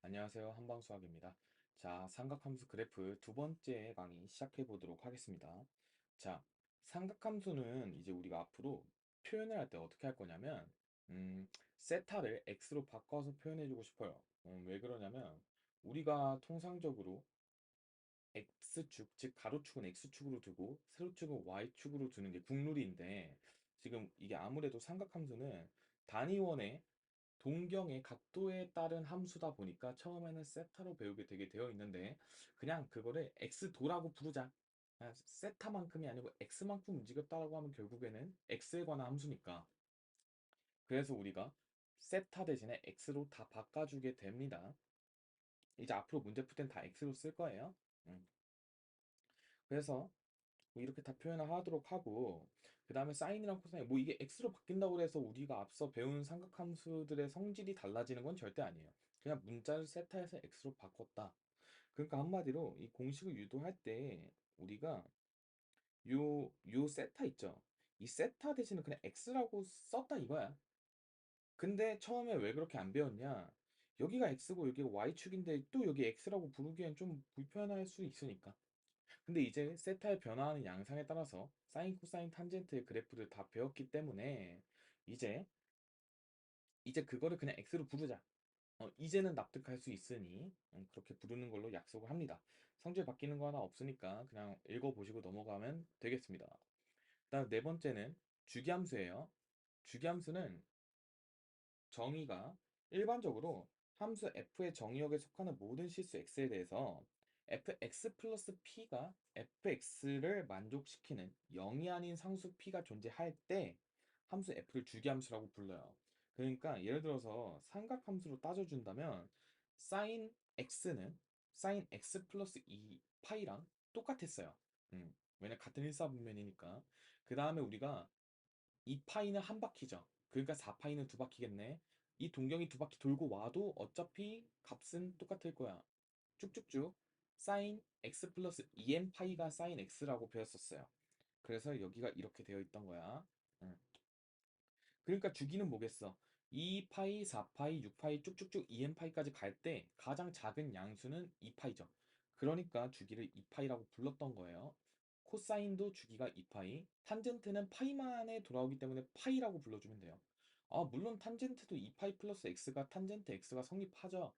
안녕하세요. 한방수학입니다. 자, 삼각함수 그래프 두 번째 강의 시작해 보도록 하겠습니다. 자, 삼각함수는 이제 우리가 앞으로 표현을 할 때 어떻게 할 거냐면, 세타를 x로 바꿔서 표현해 주고 싶어요. 왜 그러냐면, 우리가 통상적으로 x축, 즉 가로축은 x축으로 두고 세로축은 y축으로 두는 게 국룰인데, 지금 이게 아무래도 삼각함수는 단위원의 동경의 각도에 따른 함수다 보니까 처음에는 세타로 배우게 되게 되어 있는데 그냥 그거를 x도라고 부르자. 세타만큼이 아니고 x만큼 움직였다라고 하면 결국에는 x에 관한 함수니까. 그래서 우리가 세타 대신에 x로 다 바꿔주게 됩니다. 이제 앞으로 문제 풀 땐 다 x로 쓸 거예요. 음. 그래서 뭐 이렇게 다 표현을 하도록 하고, 그 다음에 사인이랑 코사인 뭐 이게 x로 바뀐다고 해서 우리가 앞서 배운 삼각함수들의 성질이 달라지는 건 절대 아니에요. 그냥 문자를 세타에서 x로 바꿨다. 그러니까 한마디로 이 공식을 유도할 때 우리가 요 세타 있죠. 이 세타 대신에 그냥 x라고 썼다 이거야. 근데 처음에 왜 그렇게 안 배웠냐? 여기가 x고 여기가 y축인데 또 여기 x라고 부르기엔 좀 불편할 수 있으니까. 근데 이제 세타의 변화하는 양상에 따라서 사인, 코사인, 탄젠트의 그래프를 다 배웠기 때문에 이제 그거를 그냥 x로 부르자. 이제는 납득할 수 있으니 그렇게 부르는 걸로 약속을 합니다. 성질 바뀌는 거 하나 없으니까 그냥 읽어보시고 넘어가면 되겠습니다. 그다음 네 번째는 주기함수예요. 주기함수는 정의가 일반적으로 함수 f의 정의역에 속하는 모든 실수 x에 대해서 fx 플러스 p가 fx를 만족시키는 0이 아닌 상수 p가 존재할 때 함수 f를 주기함수라고 불러요. 그러니까 예를 들어서 삼각함수로 따져준다면 sin x는 sin x 플러스 2 파이랑 똑같았어요. 왜냐 같은 일사분면이니까. 그 다음에 우리가 2파이는 한 바퀴죠. 그러니까 4파이는 두 바퀴겠네. 이 동경이 두 바퀴 돌고 와도 어차피 값은 똑같을 거야. 쭉쭉쭉 sin x 플러스 2n 파이가 sin x라고 배웠었어요. 그래서 여기가 이렇게 되어 있던 거야. 응. 그러니까 주기는 뭐겠어? 2파이, 4파이, 6파이 쭉쭉쭉 2n파이까지 갈 때 가장 작은 양수는 2파이죠. 그러니까 주기를 2파이라고 불렀던 거예요. 코사인도 주기가 2파이, 탄젠트는 파이만에 돌아오기 때문에 파이라고 불러주면 돼요. 아, 물론 탄젠트도 2파이 플러스 x가 탄젠트 x가 성립하죠.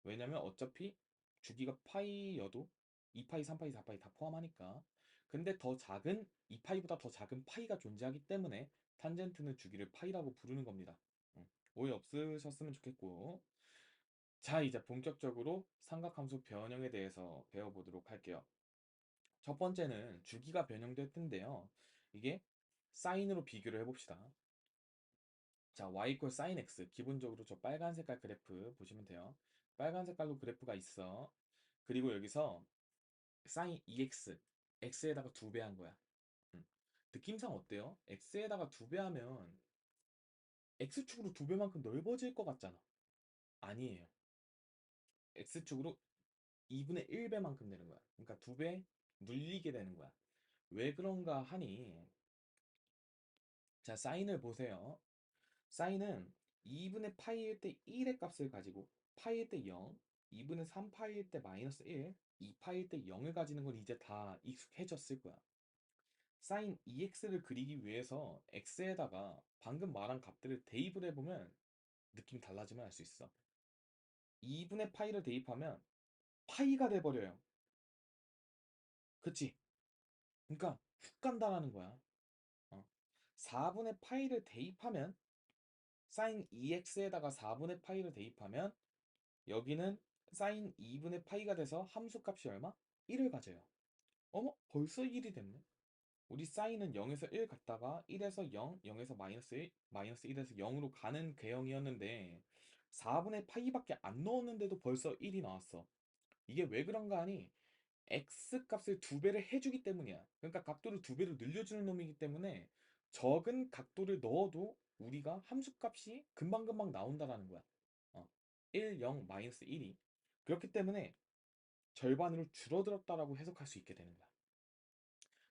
왜냐면 어차피 주기가 파이여도 2파이, 3파이, 4파이 다 포함하니까. 근데 더 작은 2파이보다 더 작은 파이가 존재하기 때문에 탄젠트는 주기를 파이라고 부르는 겁니다. 오해 없으셨으면 좋겠고. 자, 이제 본격적으로 삼각함수 변형에 대해서 배워보도록 할게요. 첫 번째는 주기가 변형될 텐데요. 이게 사인으로 비교를 해봅시다. 자, y 이퀄 sin x. 기본적으로 저 빨간 색깔 그래프 보시면 돼요. 빨간 색깔로 그래프가 있어. 그리고 여기서 sin 2x, x에다가 2배 한 거야. 음. 느낌상 어때요? x에다가 2배 하면 x축으로 2배만큼 넓어질 것 같잖아. 아니에요. x축으로 2분의 1배만큼 되는 거야. 그러니까 2배 눌리게 되는 거야. 왜 그런가 하니, 자, 사인을 보세요. 사인은 2분의 파이일 때 1의 값을 가지고, 파이일 때 0, 2분의 3파이일 때 마이너스 1, 2파이일 때 0을 가지는 건 이제 다 익숙해졌을 거야. 사인 2x를 그리기 위해서 x에다가 방금 말한 값들을 대입을 해보면 느낌이 달라지면 알 수 있어. 2분의 파이를 대입하면 파이가 돼버려요. 그치? 그러니까 훅 간다라는 거야. 4분의 파이를 대입하면 sin 2x에다가 4분의 파이를 대입하면 여기는 sin 2분의 파이가 돼서 함수값이 얼마? 1을 가져요. 어머, 벌써 1이 됐네. 우리 사인은 0에서 1 갔다가 1에서 0, 0에서 마이너스 1, 마이너스 1에서 0으로 가는 궤형이었는데 4분의 파이밖에 안 넣었는데도 벌써 1이 나왔어. 이게 왜 그런가 하니 x 값을 두 배를 해주기 때문이야. 그러니까 각도를 두 배로 늘려주는 놈이기 때문에 적은 각도를 넣어도 우리가 함수 값이 금방금방 나온다라는 거야. 1, 0, 마이너스 1이. 그렇기 때문에 절반으로 줄어들었다라고 해석할 수 있게 되는 거야.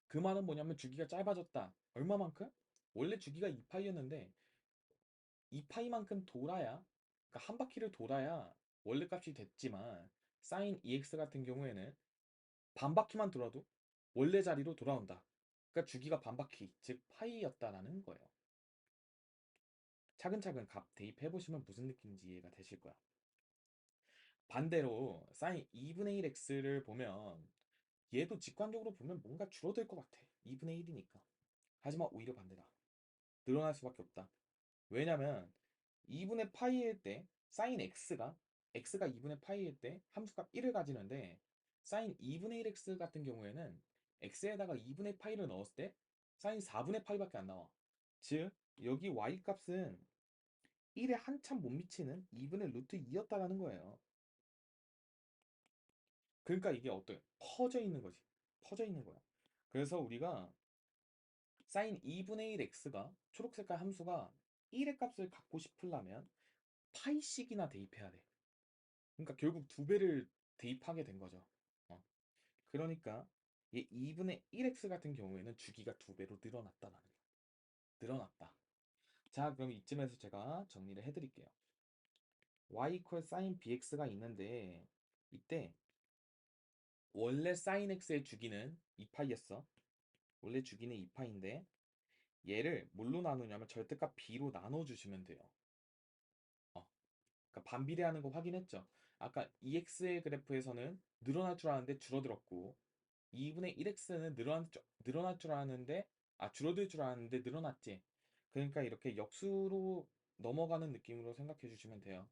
그 말은 뭐냐면 주기가 짧아졌다. 얼마만큼? 원래 주기가 2파이였는데 2파이만큼 돌아야, 그러니까 한 바퀴를 돌아야 원래 값이 됐지만 sin EX 같은 경우에는 반바퀴만 돌아도 원래 자리로 돌아온다. 그러니까 주기가 반바퀴, 즉 파이였다라는 거예요. 차근차근 값 대입해 보시면 무슨 느낌인지 이해가 되실 거야. 반대로 sin 2분의 1 x를 보면 얘도 직관적으로 보면 뭔가 줄어들 것 같아. 2분의 1이니까. 하지만 오히려 반대다. 늘어날 수밖에 없다. 왜냐면 2분의 파이일 때 sin x가 2분의 파이일 때 함수값 1을 가지는데 sin 2분의 1x 같은 경우에는 x에다가 2분의 파이를 넣었을 때 sin 4분의 파이밖에 안 나와. 즉 여기 y 값은 1에 한참 못 미치는 2분의 루트 2였다라는 거예요. 그러니까 이게 어때요? 퍼져 있는 거지. 퍼져 있는 거야. 그래서 우리가 sin 2분의 1x가 초록 색깔 함수가 1의 값을 갖고 싶으려면 파이씩이나 대입해야 돼. 그러니까 결국 두 배를 대입하게 된 거죠. 어. 그러니까 이 2분의 1x 같은 경우에는 주기가 두 배로 늘어났다라는 거. 늘어났다. 자, 그럼 이쯤에서 제가 정리를 해드릴게요. y equal sin bx가 있는데 이때 원래 sin x의 주기는 2파이였어. 원래 주기는 2파인데 얘를 뭘로 나누냐면 절대값 b로 나눠주시면 돼요. 어. 그러니까 반비례하는 거 확인했죠? 아까 EX의 그래프에서는 늘어날 줄 알았는데 줄어들었고 2분의 1x는 늘어날 줄 알았는데 줄어들 줄 알았는데 늘어났지. 그러니까 이렇게 역수로 넘어가는 느낌으로 생각해 주시면 돼요.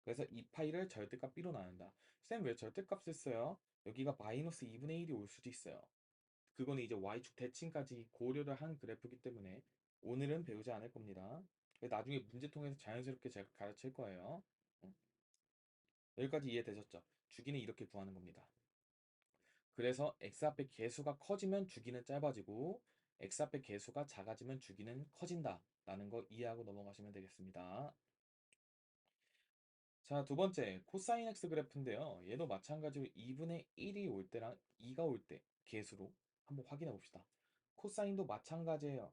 그래서 이 파이를 절대값 b로 나눈다. 쌤 왜 절대값을 써요? 여기가 마이너스 2분의 1이 올 수도 있어요. 그거는 이제 y축 대칭까지 고려를 한 그래프이기 때문에 오늘은 배우지 않을 겁니다. 나중에 문제통에서 자연스럽게 제가 가르칠 거예요. 응. 여기까지 이해되셨죠? 주기는 이렇게 구하는 겁니다. 그래서 x 앞에 개수가 커지면 주기는 짧아지고 x 앞에 개수가 작아지면 주기는 커진다 라는 거 이해하고 넘어가시면 되겠습니다. 자, 두 번째 코사인 x 그래프인데요. 얘도 마찬가지로 2분의 1이 올 때랑 2가 올 때 개수로 한번 확인해 봅시다. 코사인도 마찬가지예요.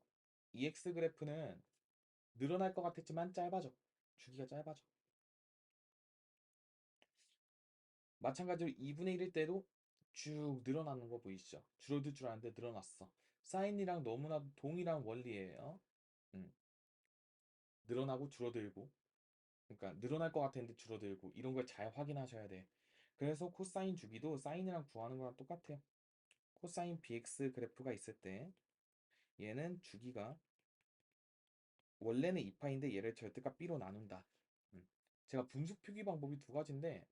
EX 그래프는 늘어날 것 같았지만 짧아져. 주기가 짧아져. 마찬가지로 2분의 1일 때도 쭉 늘어나는 거 보이시죠? 줄어들 줄 알았는데 늘어났어. 사인이랑 너무나도 동일한 원리예요. 음, 늘어나고 줄어들고. 그러니까 늘어날 것 같았는데 줄어들고 이런 걸 잘 확인하셔야 돼. 그래서 코사인 주기도 사인이랑 구하는 거랑 똑같아요. 코사인 bx 그래프가 있을 때 얘는 주기가 원래는 2파인데 얘를 절대값 b로 나눈다. 음. 제가 분수 표기 방법이 두 가지인데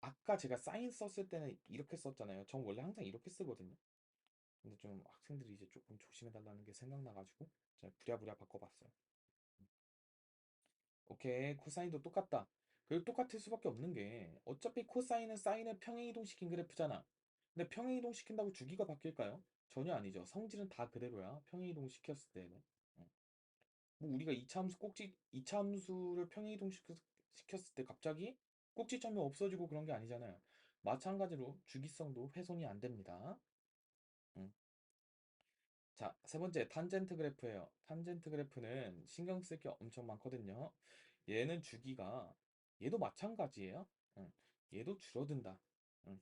아까 제가 사인 썼을 때는 이렇게 썼잖아요. 전 원래 항상 이렇게 쓰거든요. 근데 좀 학생들이 이제 조금 조심해달라는 게 생각나가지고 제가 부랴부랴 바꿔봤어요. 오케이, 코사인도 똑같다. 그리고 똑같을 수밖에 없는 게 어차피 코사인은 사인을 평행이동시킨 그래프잖아. 근데 평행이동시킨다고 주기가 바뀔까요? 전혀 아니죠. 성질은 다 그대로야. 평행이동시켰을 때는. 어. 뭐 우리가 이차 함수를 시켰을 때 갑자기 꼭지점이 없어지고 그런 게 아니잖아요. 마찬가지로 주기성도 훼손이 안 됩니다. 음. 자, 세 번째 탄젠트 그래프예요. 탄젠트 그래프는 신경 쓸 게 엄청 많거든요. 얘는 주기가 얘도 마찬가지예요. 응. 얘도 줄어든다. 응.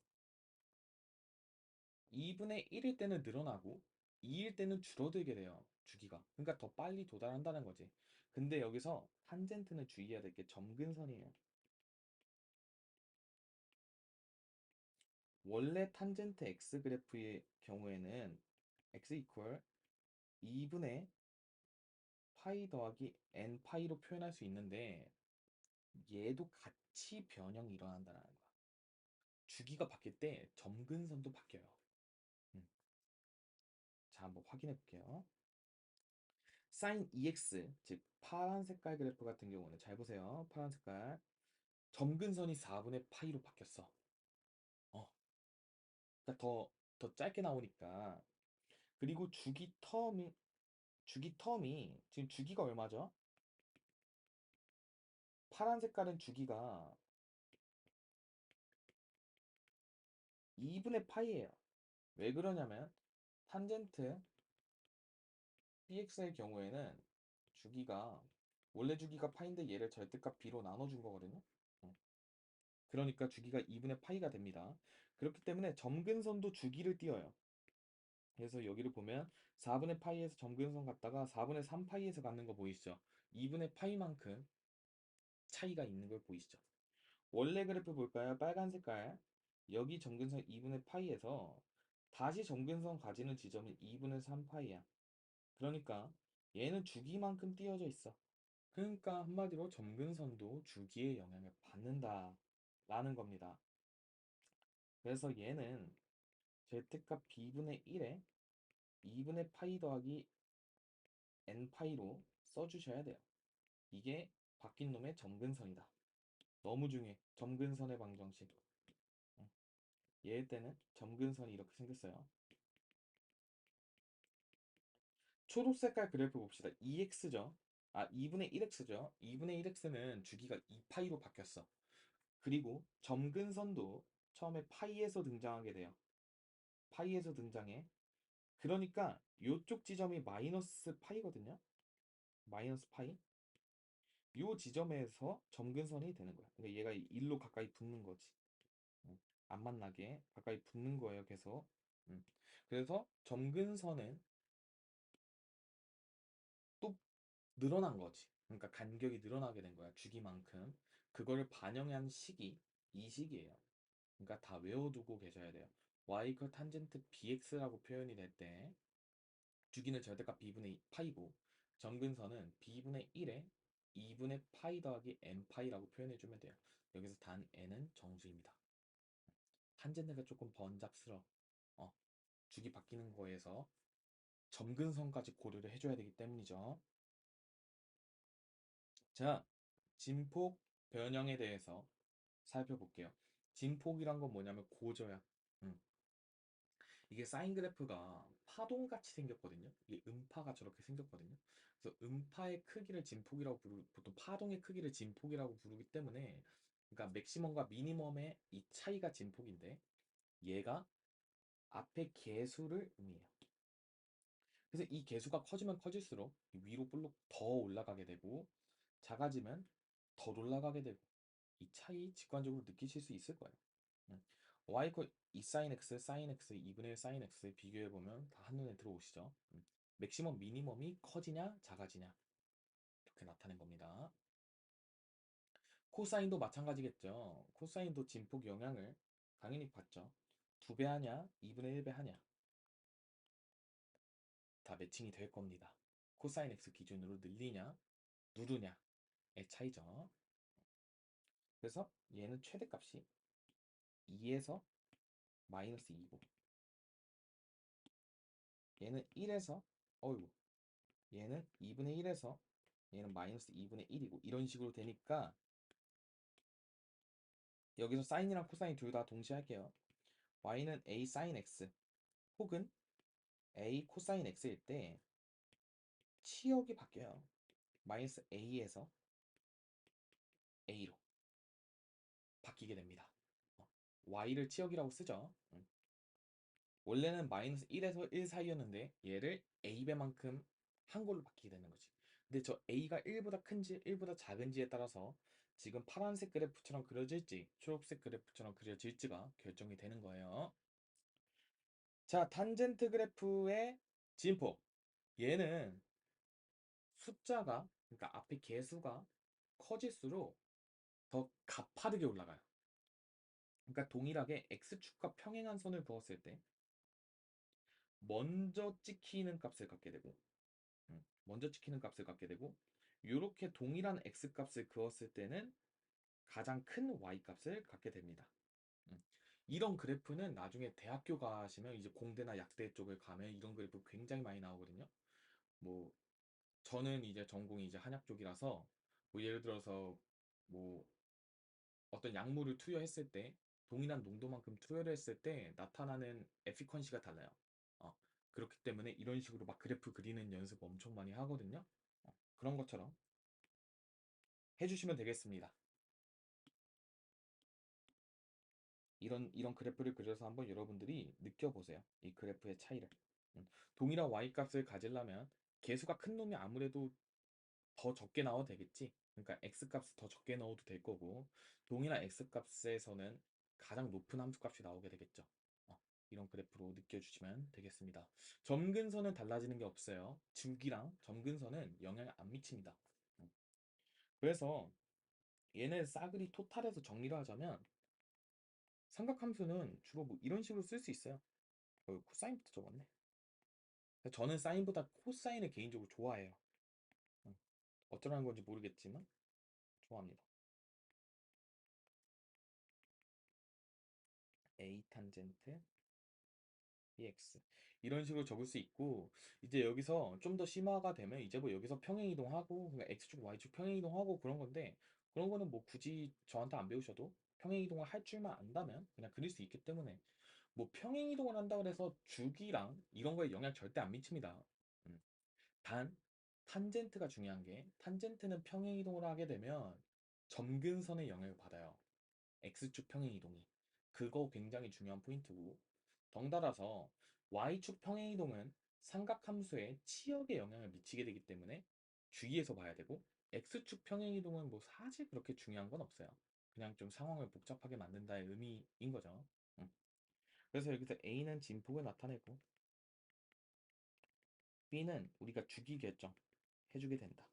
2분의 1일 때는 늘어나고 2일 때는 줄어들게 돼요. 주기가. 그러니까 더 빨리 도달한다는 거지. 근데 여기서 탄젠트는 주의해야 될 게 점근선이에요. 원래 탄젠트 x 그래프의 경우에는 x 이퀄 2분의 파이 더하기 n 파이로 표현할 수 있는데 얘도 같이 변형이 일어난다는 거야. 주기가 바뀔 때 점근선도 바뀌어요. 음. 자, 한번 확인해 볼게요. sin EX, 즉 파란 색깔 그래프 같은 경우는 잘 보세요. 파란 색깔. 점근선이 4분의 파이로 바뀌었어. 어, 그러니까 더 짧게 나오니까. 그리고 주기 텀이 지금 주기가 얼마죠? 파란 색깔은 주기가 2분의 파이예요. 왜 그러냐면 탄젠트 bx의 경우에는 주기가 원래 주기가 파인데 얘를 절대값 b로 나눠준 거거든요. 그러니까 주기가 2분의 파이가 됩니다. 그렇기 때문에 점근선도 주기를 띄어요. 그래서 여기를 보면 4분의 파이에서 점근선 갔다가 4분의 3파이에서 갖는 거 보이시죠? 2분의 파이만큼 차이가 있는 걸 보이시죠? 원래 그래프 볼까요? 빨간 색깔. 여기 점근선 2분의 파이에서 다시 점근선 가지는 지점이 2분의 3파이야. 그러니까 얘는 주기만큼 띄어져 있어. 그러니까 한마디로 점근선도 주기의 영향을 받는다 라는 겁니다. 그래서 얘는 z값 b분의 1에 2분의 파이 더하기 n파이로 써주셔야 돼요. 이게 바뀐 놈의 점근선이다. 너무 중요해. 점근선의 방정식. 응. 얘 때는 점근선이 이렇게 생겼어요. 초록 색깔 그래프 봅시다. 2x죠. 2분의 1x죠. 2분의 1x는 주기가 2파이로 바뀌었어. 그리고 점근선도 처음에 파이에서 등장하게 돼요. 파이에서 등장해. 그러니까 이쪽 지점이 마이너스 파이거든요. 마이너스 파이. 요 지점에서 점근선이 되는 거야. 그러니까 얘가 1로 가까이 붙는 거지. 음, 안 만나게 가까이 붙는 거예요, 계속. 음. 그래서 점근선은 또 늘어난 거지. 그러니까 간격이 늘어나게 된 거야, 주기만큼. 그걸 반영한 식이 이 식이에요. 그러니까 다 외워두고 계셔야 돼요. y 그 탄젠트 bx라고 표현이 될 때 주기는 절대값 b분의 파이고 점근선은 b분의 1에 2분의 파이 더하기 n파이라고 표현해주면 돼요. 여기서 단 n은 정수입니다. 탄젠트가 조금 번잡스러워. 어, 주기 바뀌는 거에서 점근선까지 고려를 해줘야 되기 때문이죠. 자, 진폭 변형에 대해서 살펴볼게요. 진폭이란 건 뭐냐면 고저야. 음. 이게 사인 그래프가 파동같이 생겼거든요. 이게 음파가 저렇게 생겼거든요. 그래서 음파의 크기를 진폭이라고 부르고 보통 파동의 크기를 진폭이라고 부르기 때문에 그러니까 맥시멈과 미니멈의 이 차이가 진폭인데 얘가 앞에 계수를 의미해요. 그래서 이 계수가 커지면 커질수록 위로 볼록 더 올라가게 되고 작아지면 덜 올라가게 되고 이 차이 직관적으로 느끼실 수 있을 거예요. 음. y 이 sin x, sin x, 2분의 1 sin x 비교해 보면 다 한눈에 들어오시죠. 맥시멈, 미니멈이 커지냐, 작아지냐 이렇게 나타낸 겁니다. 코사인도 마찬가지겠죠. 코사인도 진폭 영향을 당연히 받죠. 2배 하냐, 2분의 1배 하냐 다 매칭이 될 겁니다. 코사인 x 기준으로 늘리냐, 누르냐의 차이죠. 그래서 얘는 최대값이 2에서 마이너스 2고 얘는 1에서 어이구 얘는 2분의 1에서 얘는 마이너스 2분의 1이고 이런 식으로 되니까 여기서 사인이랑 코사인 둘 다 동시에 할게요. y는 a sin x 혹은 a 코사인 x일 때 치역이 바뀌어요. 마이너스 a에서 a로 바뀌게 됩니다. y를 치역이라고 쓰죠. 원래는 마이너스 1에서 1 사이였는데 얘를 a배만큼 한 걸로 바뀌게 되는 거지. 근데 저 a가 1보다 큰지 1보다 작은지에 따라서 지금 파란색 그래프처럼 그려질지 초록색 그래프처럼 그려질지가 결정이 되는 거예요. 자, 탄젠트 그래프의 진폭. 얘는 숫자가, 그러니까 앞에 개수가 커질수록 더 가파르게 올라가요. 그러니까 동일하게 x축과 평행한 선을 그었을 때 먼저 찍히는 값을 갖게 되고 먼저 찍히는 값을 갖게 되고 이렇게 동일한 x 값을 그었을 때는 가장 큰 y 값을 갖게 됩니다. 음. 이런 그래프는 나중에 대학교 가시면 이제 공대나 약대 쪽을 가면 이런 그래프 굉장히 많이 나오거든요. 뭐 저는 이제 전공이 이제 한약 쪽이라서 뭐 예를 들어서 뭐 어떤 약물을 투여했을 때 동일한 농도만큼 투여를 했을 때 나타나는 에피컨시가 달라요. 어, 그렇기 때문에 이런 식으로 막 그래프 그리는 연습 엄청 많이 하거든요. 그런 것처럼 해주시면 되겠습니다. 이런 그래프를 그려서 한번 여러분들이 느껴보세요. 이 그래프의 차이를. 동일한 y 값을 가지려면 개수가 큰 놈이 아무래도 더 적게 나와도 되겠지. 그러니까 x값을 더 적게 넣어도 될 거고 동일한 x값에서는 가장 높은 함수값이 나오게 되겠죠. 이런 그래프로 느껴주시면 되겠습니다. 점근선은 달라지는 게 없어요. 줄기랑 점근선은 영향을 안 미칩니다. 음. 그래서 얘네 싸그리 토탈해서 정리를 하자면 삼각함수는 주로 뭐 이런 식으로 쓸 수 있어요. 코사인부터 적었네. 저는 사인보다 코사인을 개인적으로 좋아해요. 음. 어쩌라는 건지 모르겠지만 좋아합니다. A 탄젠트 EX 이런 식으로 적을 수 있고 이제 여기서 좀 더 심화가 되면 이제 뭐 여기서 평행이동하고 그러니까 X축 Y축 평행이동하고 그런 건데 그런 거는 뭐 굳이 저한테 안 배우셔도 평행이동을 할 줄만 안다면 그냥 그릴 수 있기 때문에 뭐 평행이동을 한다 그래서 주기랑 이런 거에 영향 절대 안 미칩니다. 음. 단 탄젠트가 중요한 게 탄젠트는 평행이동을 하게 되면 점근선의 영향을 받아요. X축 평행이동이. 그거 굉장히 중요한 포인트고 덩달아서 Y축 평행이동은 삼각함수의 치역에 영향을 미치게 되기 때문에 주의해서 봐야 되고 X축 평행이동은 뭐 사실 그렇게 중요한 건 없어요. 그냥 좀 상황을 복잡하게 만든다의 의미인 거죠. 음. 그래서 여기서 A는 진폭을 나타내고 B는 우리가 주기 결정 해주게 된다.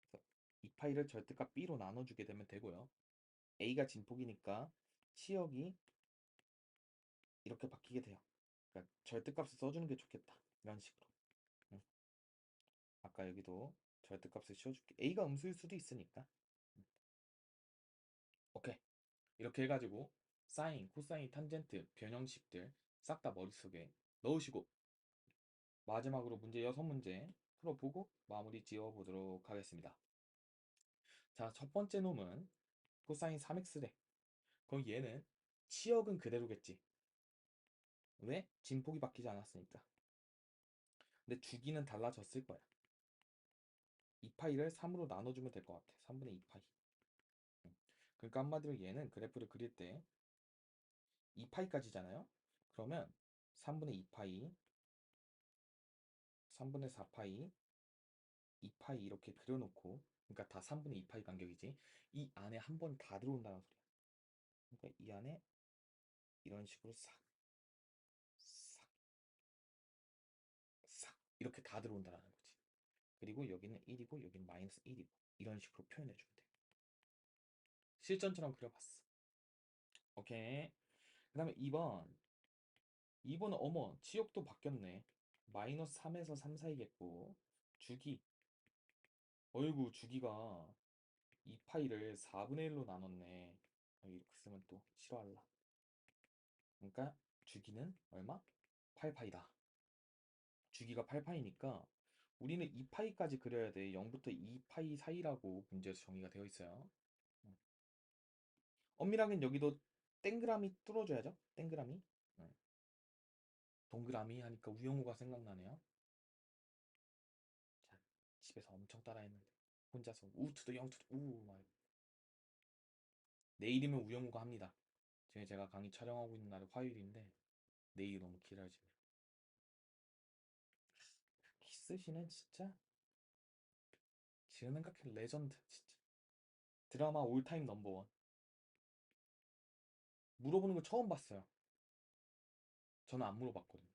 그래서 이 파이를 절대값 B로 나눠주게 되면 되고요. A가 진폭이니까 치역이 이렇게 바뀌게 돼요. 그러니까 절대값을 써주는 게 좋겠다. 이런 식으로. 음. 아까 여기도 절대값을 씌워줄게. A가 음수일 수도 있으니까. 음. 오케이. 이렇게 해가지고 사인, 코사인, 탄젠트, 변형식들 싹 다 머릿속에 넣으시고 마지막으로 문제 6문제 풀어보고 마무리 지어보도록 하겠습니다. 자, 첫 번째 놈은 코사인 3x래. 그럼 얘는 치역은 그대로겠지. 왜? 진폭이 바뀌지 않았으니까. 근데 주기는 달라졌을 거야. 2파이를 3으로 나눠주면 될 것 같아. 3분의 2파이. 그러니까 한마디로 얘는 그래프를 그릴 때 2파이까지잖아요. 그러면 3분의 2파이, 3분의 4파이, 2파이 이렇게 그려놓고 그러니까 다 3분의 2파이 간격이지. 이 안에 한 번 다 들어온다는 소리야. 그러니까 이 안에 이런 식으로 싹, 싹, 싹 이렇게 다 들어온다는 거지. 그리고 여기는 1이고 여기는 마이너스 1이고 이런 식으로 표현해주면 돼. 실전처럼 그려봤어. 오케이. 그 다음에 2번. 2번은 어머 치역도 바뀌었네. 마이너스 3에서 3 사이겠고 주기 어이구 주기가 2파이를 4분의 1로 나눴네. 이렇게 쓰면 또 싫어할라. 그러니까 주기는 얼마? 8파이다. 주기가 8파이니까 우리는 2파이까지 그려야 돼. 0부터 2파이 사이라고 문제에서 정의가 되어 있어요. 음. 엄밀하게는 여기도 땡그라미 뚫어줘야죠. 땡그라미. 음. 동그라미 하니까 우영우가 생각나네요. 자, 집에서 엄청 따라했는데 혼자서 우투도 영투도 우막 내일이면 우영우가 합니다. 지금 제가 강의 촬영하고 있는 날은 화요일인데 내일이 너무 길어지네요. 키스신은 진짜 지금 생각해 레전드 진짜. 드라마 올타임 넘버원. 물어보는 거 처음 봤어요. 저는 안 물어봤거든요.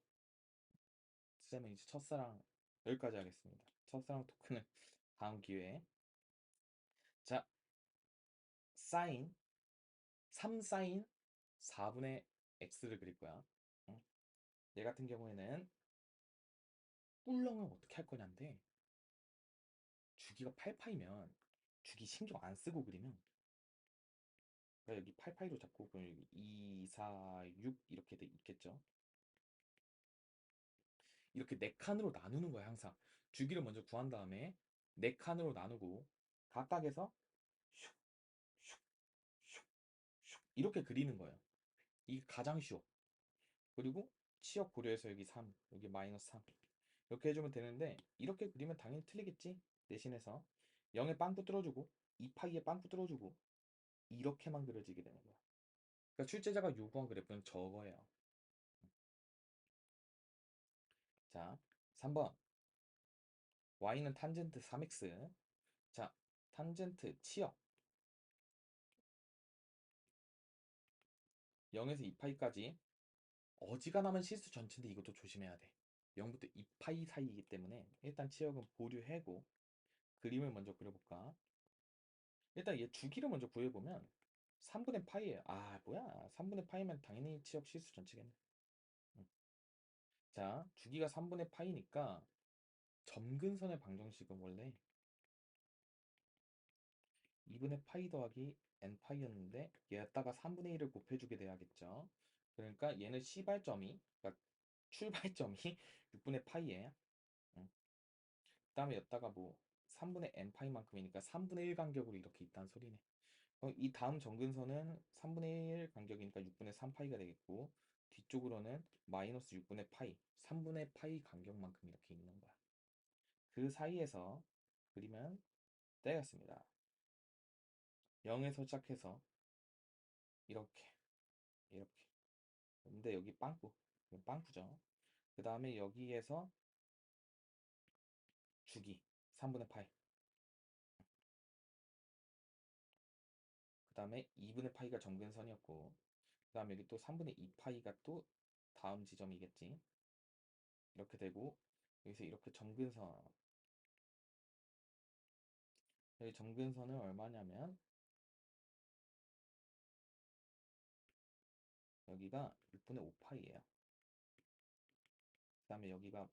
쌤은 이제 첫사랑 여기까지 하겠습니다. 첫사랑 토크는 다음 기회에. 자, 사인 3 사인 4분의 x를 그릴 거야. 응? 얘 같은 경우에는 꿀렁을 어떻게 할 거냐인데 주기가 8파이면 주기 신경 안 쓰고 그리면 그러니까 여기 8파이로 잡고 그럼 여기 2, 4, 6 이렇게 돼 있겠죠. 이렇게 네 칸으로 나누는 거야 항상. 주기를 먼저 구한 다음에 네 칸으로 나누고 각각에서 슉, 슉, 슉, 슉 이렇게 그리는 거예요. 이게 가장 쉬워. 그리고 치역 고려해서 여기 3, 여기 마이너스 3 이렇게 해주면 되는데 이렇게 그리면 당연히 틀리겠지. 대신해서 0에 빵꾸 뚫어주고 2파이에 빵꾸 뚫어주고 이렇게만 그려지게 되는 거야. 그러니까 출제자가 요구한 그래프는 저거예요. 자, 3번 y는 탄젠트 3x 자, 탄젠트 치역 0에서 2파이까지 어지간하면 실수 전체인데 이것도 조심해야 돼. 0부터 2파이 사이이기 때문에 일단 치역은 보류하고 그림을 먼저 그려볼까? 일단 얘 주기를 먼저 구해보면 3분의 파이예요. 아, 뭐야? 3분의 파이면 당연히 치역 실수 전체겠네. 음. 자, 주기가 3분의 파이니까 점근선의 방정식은 원래 2분의 파이 더하기 n 파이였는데 얘에다가 3분의 1을 곱해주게 돼야겠죠. 그러니까 얘는 시발점이, 그러니까 출발점이 6분의 파이에 그다음에 여기다가 뭐 3분의 n 파이만큼이니까 3분의 1 간격으로 이렇게 있다는 소리네. 이 다음 점근선은 3분의 1 간격이니까 6분의 3 파이가 되겠고 뒤쪽으로는 마이너스 6분의 파이, 3분의 파이 간격만큼 이렇게 있는 거야. 그 사이에서 그리면 되겠습니다. 0에서 시작해서 이렇게 이렇게. 근데 여기 빵꾸, 이건 빵꾸죠. 그 다음에 여기에서 주기 3분의 파이. 그 다음에 2분의 파이가 점근선이었고 그 다음에 여기 또 3분의 2 파이가 또 다음 지점이겠지. 이렇게 되고 여기서 이렇게 점근선, 여기 점근선은 얼마냐면 여기가 6분의 5 파이예요. 그 다음에 여기가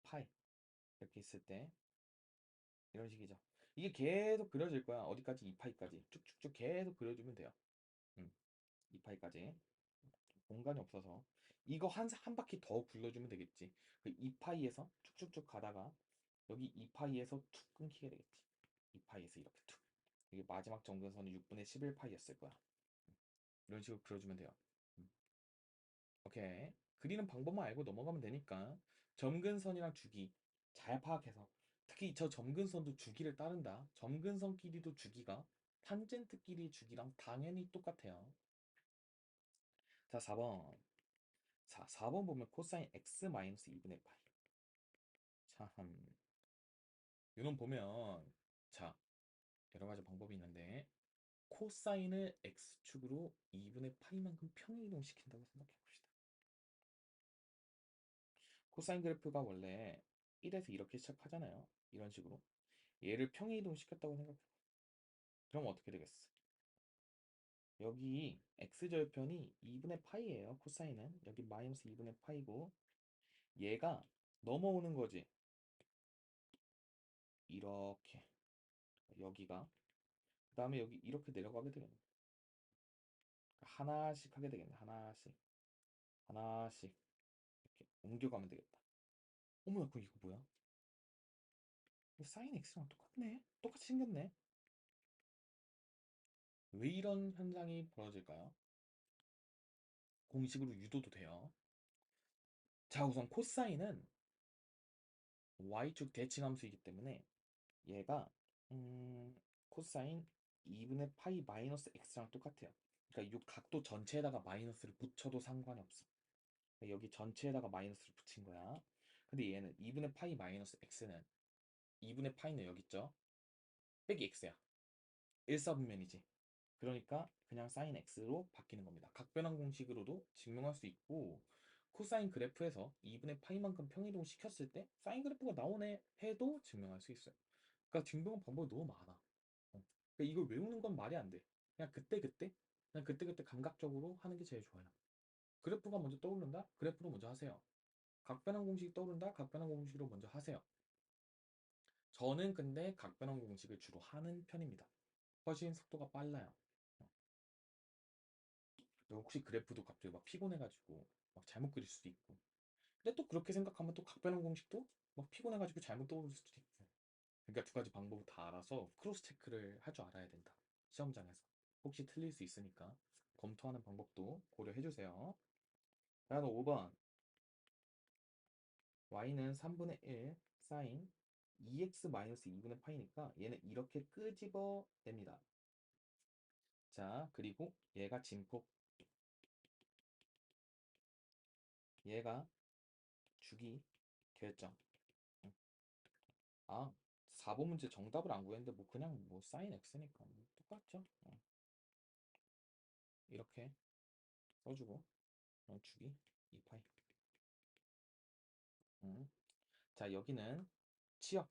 파이. 이렇게 있을 때 이런 식이죠. 이게 계속 그려질 거야. 어디까지? 2파이까지 쭉쭉쭉 계속 그려주면 돼요. 2파이까지 공간이 없어서 이거 한 바퀴 더 굴려주면 되겠지. 그 2파이에서 쭉쭉쭉 가다가 여기 2파이에서 툭 끊기게 되겠지. 2파이에서 이렇게 툭. 이게 마지막 점근선이 6분의 11파이였을 거야. 이런 식으로 그려주면 돼요. 음, 오케이. 그리는 방법만 알고 넘어가면 되니까 점근선이랑 주기 잘 파악해서 특히 저 점근선도 주기를 따른다. 점근선끼리도 주기가 탄젠트끼리 주기랑 당연히 똑같아요. 자, 4번. 자, 4번 보면 코사인 x 마이너스 2분의 파이. 참, 이런 보면 자, 여러 가지 방법이 있는데 코사인을 x축으로 2분의 파이만큼 평행이동 시킨다고 생각해 봅시다. 코사인 그래프가 원래 1에서 이렇게 시작하잖아요. 이런 식으로. 얘를 평행이동 시켰다고 생각해. 그럼 어떻게 되겠어? 여기 x절편이 2분의 파이예요. 코사인은. 여기 마이너스 2분의 파이고 얘가 넘어오는 거지. 이렇게. 여기가. 그 다음에 여기 이렇게 내려가게 되겠네. 하나씩 하게 되겠네. 하나씩. 하나씩. 이렇게 옮겨가면 되겠다. 어머나, 그 이거 뭐야? 이거 사인 x랑 똑같네. 똑같이 생겼네. 왜 이런 현상이 벌어질까요? 공식으로 유도도 돼요. 자, 우선 코사인은 y축 대칭함수이기 때문에 얘가 코사인 2분의 파이 마이너스 x랑 똑같아요. 그러니까 이 각도 전체에다가 마이너스를 붙여도 상관이 없어. 그러니까 여기 전체에다가 마이너스를 붙인 거야. 근데 얘는 2분의 파이 마이너스 x는 2분의 파이는 여기 있죠? 빼기 x야. 1사분면이지. 그러니까 그냥 사인 x로 바뀌는 겁니다. 각변환 공식으로도 증명할 수 있고 코사인 그래프에서 2분의 파이만큼 평이동 시켰을 때 사인 그래프가 나오네 해도 증명할 수 있어요. 그러니까 증명 방법이 너무 많아. 그러니까 이걸 외우는 건 말이 안 돼. 그냥 그때그때 그냥 그때그때 감각적으로 하는 게 제일 좋아요. 그래프가 먼저 떠오른다? 그래프로 먼저 하세요. 각변환 공식이 떠오른다? 각변환 공식으로 먼저 하세요. 저는 근데 각변환 공식을 주로 하는 편입니다. 훨씬 속도가 빨라요. 혹시 그래프도 갑자기 막 피곤해가지고 막 잘못 그릴 수도 있고. 근데 또 그렇게 생각하면 또 각변환 공식도 막 피곤해가지고 잘못 떠오를 수도 있고. 그러니까 두 가지 방법을 다 알아서 크로스 체크를 할 줄 알아야 된다. 시험장에서. 혹시 틀릴 수 있으니까 검토하는 방법도 고려해 주세요. 다음 5번. y는 3분의 1 사인 2x-2분의 파이니까 얘는 이렇게 끄집어 냅니다. 자, 그리고 얘가 진폭, 얘가 주기 결정. 아, 4번 문제 정답을 안 구했는데 뭐 그냥 뭐 사인 x니까 뭐 똑같죠. 이렇게 써주고 주기 2파이. 음. 자, 여기는 치역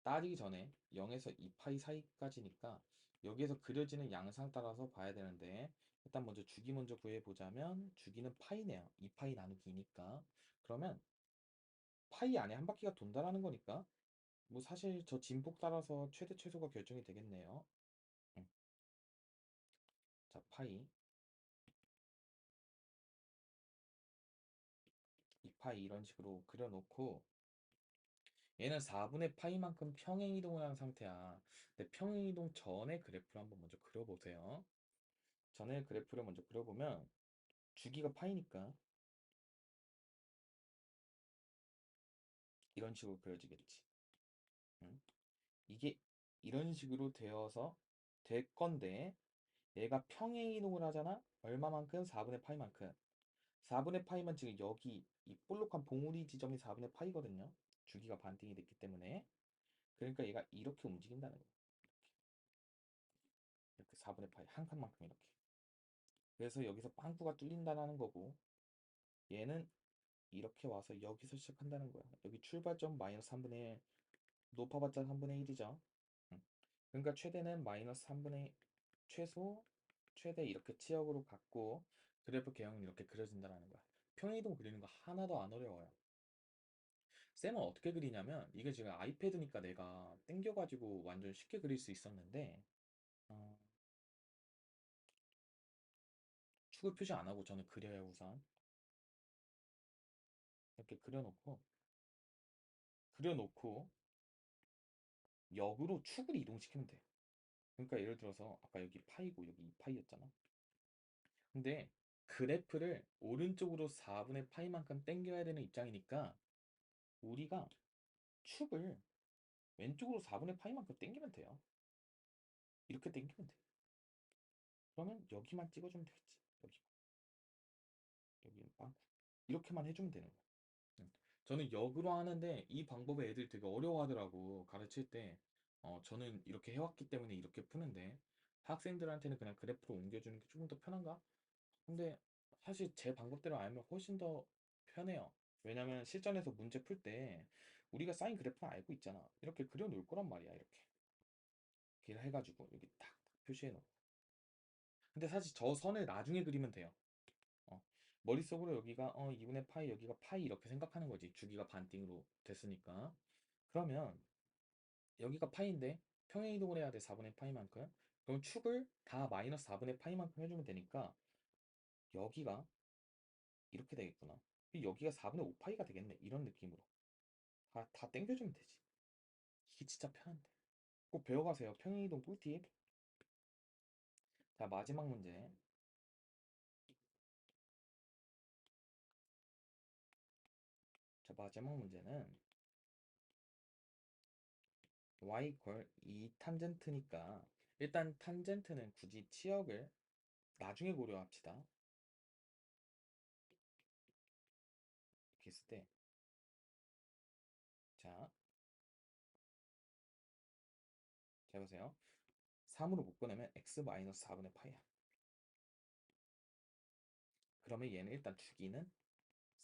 따지기 전에 0에서 2파이 사이까지니까 여기에서 그려지는 양상 따라서 봐야 되는데, 일단 먼저 주기 먼저 구해보자면 주기는 파이네요. 2파이 나누기 니까 그러면 파이 안에 한 바퀴가 돈다라는 거니까 뭐 사실 저 진폭 따라서 최대 최소가 결정이 되겠네요. 음. 자, 파이 2파이 이런 식으로 그려놓고, 얘는 4분의 파이만큼 평행이동을 한 상태야. 근데 평행이동 전에 그래프를 한번 먼저 그려보세요. 전에 그래프를 먼저 그려보면 주기가 파이니까 이런 식으로 그려지겠지. 응? 이게 이런 식으로 되어서 될 건데, 얘가 평행이동을 하잖아? 얼마만큼? 4분의 파이만큼. 4분의 파이만 지금 여기 이 볼록한 봉우리 지점이 4분의 파이거든요. 주기가 반띵이 됐기 때문에. 그러니까 얘가 이렇게 움직인다는 거예요. 이렇게 4분의 파이 한 칸만큼 이렇게. 그래서 여기서 빵꾸가 뚫린다는 거고, 얘는 이렇게 와서 여기서 시작한다는 거야. 여기 출발점 마이너스 3분의 1, 높아봤자 3분의 1이죠. 그러니까 최대는 마이너스 3분의 최소, 최대 이렇게 치역으로 갖고 그래프 개형은 이렇게 그려진다는 거야. 평행이동 그리는 거 하나도 안 어려워요. 쌤은 어떻게 그리냐면, 이게 지금 아이패드니까 내가 땡겨가지고 완전 쉽게 그릴 수 있었는데, 어, 축을 표시 안 하고 저는 그려요. 우선 이렇게 그려놓고 역으로 축을 이동시키면 돼. 그러니까 예를 들어서 아까 여기 파이고 여기 2파이였잖아. 근데 그래프를 오른쪽으로 4분의 파이만큼 당겨야 되는 입장이니까 우리가 축을 왼쪽으로 4분의 파이만큼 당기면 돼요. 이렇게 당기면 돼. 그러면 여기만 찍어주면 되겠지. 여기는 빵꾸. 이렇게만 해주면 되는 거야. 음. 저는 역으로 하는데 이 방법에 애들이 되게 어려워하더라고, 가르칠 때. 저는 이렇게 해왔기 때문에 이렇게 푸는데 학생들한테는 그냥 그래프로 옮겨주는 게 조금 더 편한가? 근데 사실 제 방법대로 알면 훨씬 더 편해요. 왜냐면 실전에서 문제 풀 때 우리가 사인 그래프는 알고 있잖아. 이렇게 그려놓을 거란 말이야. 이렇게 해가지고 여기 딱 표시해 놓고. 근데 사실 저 선을 나중에 그리면 돼요. 어, 머릿속으로 여기가 2분의 파이, 여기가 파이 이렇게 생각하는 거지. 주기가 반띵으로 됐으니까. 그러면 여기가 파이인데 평행이동을 해야 돼. 4분의 파이만큼. 그럼 축을 다 마이너스 4분의 파이만큼 해주면 되니까 여기가 이렇게 되겠구나. 여기가 4분의 5파이가 되겠네. 이런 느낌으로. 다 땡겨주면 되지. 이게 진짜 편한데. 꼭 배워가세요. 평행이동 꿀팁. 자, 마지막 문제. 자, 마지막 문제는 y 걸 2 탄젠트니까 일단 탄젠트는 굳이 치역을 나중에 고려합시다. 이렇게 했을 때, 자, 잘 보세요. 3으로 묶어내면 x 마이너스 4분의 파이야. 그러면 얘는 일단 주기는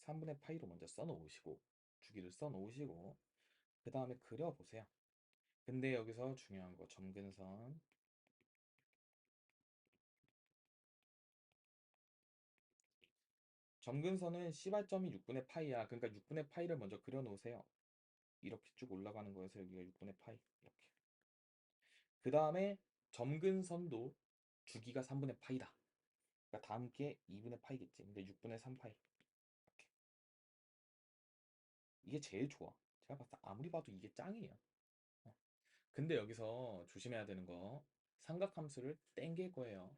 3분의 파이로 먼저 써놓으시고, 주기를 써놓으시고, 그 다음에 그려보세요. 근데 여기서 중요한 거, 점근선. 점근선은 시발점이 6분의 파이야. 그러니까 6분의 파이를 먼저 그려놓으세요. 이렇게 쭉 올라가는 거여서 여기가 6분의 파이. 이렇게. 그 다음에 점근선도 주기가 3분의 파이다. 그러니까 다음 게 2분의 파이겠지. 근데 6분의 3파이. 이렇게. 이게 제일 좋아. 제가 봤을 때 아무리 봐도 이게 짱이에요. 어. 근데 여기서 조심해야 되는 거, 삼각함수를 땡길 거예요.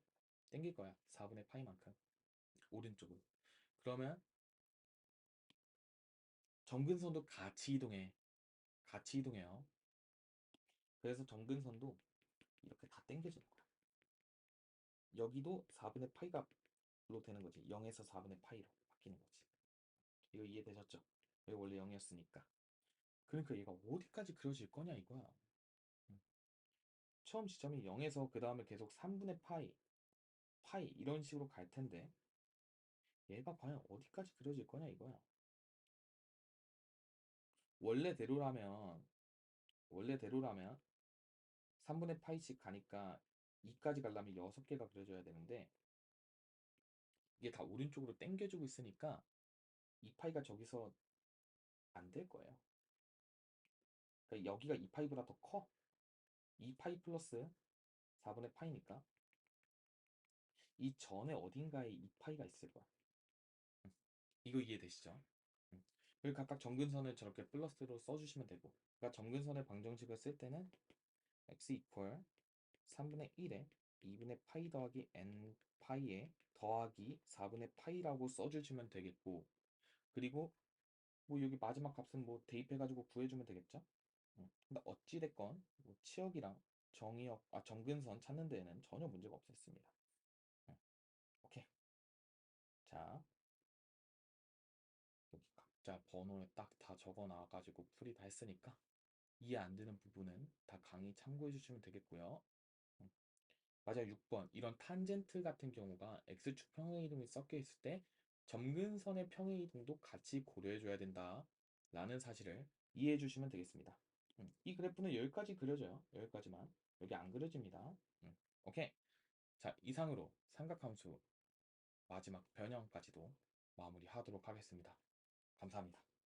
땡길 거야. 4분의 파이만큼. 오른쪽으로. 그러면 점근선도 같이 이동해. 같이 이동해요. 그래서 점근선도 이렇게 다 땡겨지는 거야. 여기도 4분의 파이가 로 되는 거지. 0에서 4분의 파이로 바뀌는 거지. 이거 이해되셨죠? 여기 원래 0이었으니까. 그러니까 얘가 어디까지 그려질 거냐 이거야. 음. 처음 지점이 0에서 그 다음에 계속 3분의 파이 이런 식으로 갈 텐데 얘가 과연 어디까지 그려질 거냐 이거야. 원래대로라면 원래대로라면 3분의 파이씩 가니까 2까지 가려면 6개가 그려져야 되는데 이게 다 오른쪽으로 당겨주고 있으니까 2파이가 저기서 안 될 거예요. 그러니까 여기가 2파이보다 더 커. 2파이 플러스 4분의 파이니까 이 전에 어딘가에 2파이가 있을 거야. 음, 이거 이해되시죠? 음. 그리고 각각 정근선을 저렇게 플러스로 써주시면 되고 그러니까 정근선의 방정식을 쓸 때는 x 이퀄 3분의 1에 2분의 파이 더하기 n 파이에 더하기 4분의 파이라고 써주시면 되겠고 그리고 뭐 여기 마지막 값은 뭐 대입해가지고 구해주면 되겠죠? 근데 어찌됐건 뭐 치역이랑 정근선 찾는 데에는 전혀 문제가 없었습니다. 음, 오케이. 자, 여기 각자 번호를 딱 다 적어 놔가지고 풀이 다 했으니까 이해 안 되는 부분은 다 강의 참고해 주시면 되겠고요. 음, 맞아요. 6번. 이런 탄젠트 같은 경우가 X축 평행 이동이 섞여 있을 때 점근선의 평행 이동도 같이 고려해 줘야 된다. 라는 사실을 이해해 주시면 되겠습니다. 이 그래프는 여기까지 그려져요. 여기까지만. 여기 안 그려집니다. 오케이. 자, 이상으로 삼각함수 마지막 변형까지도 마무리하도록 하겠습니다. 감사합니다.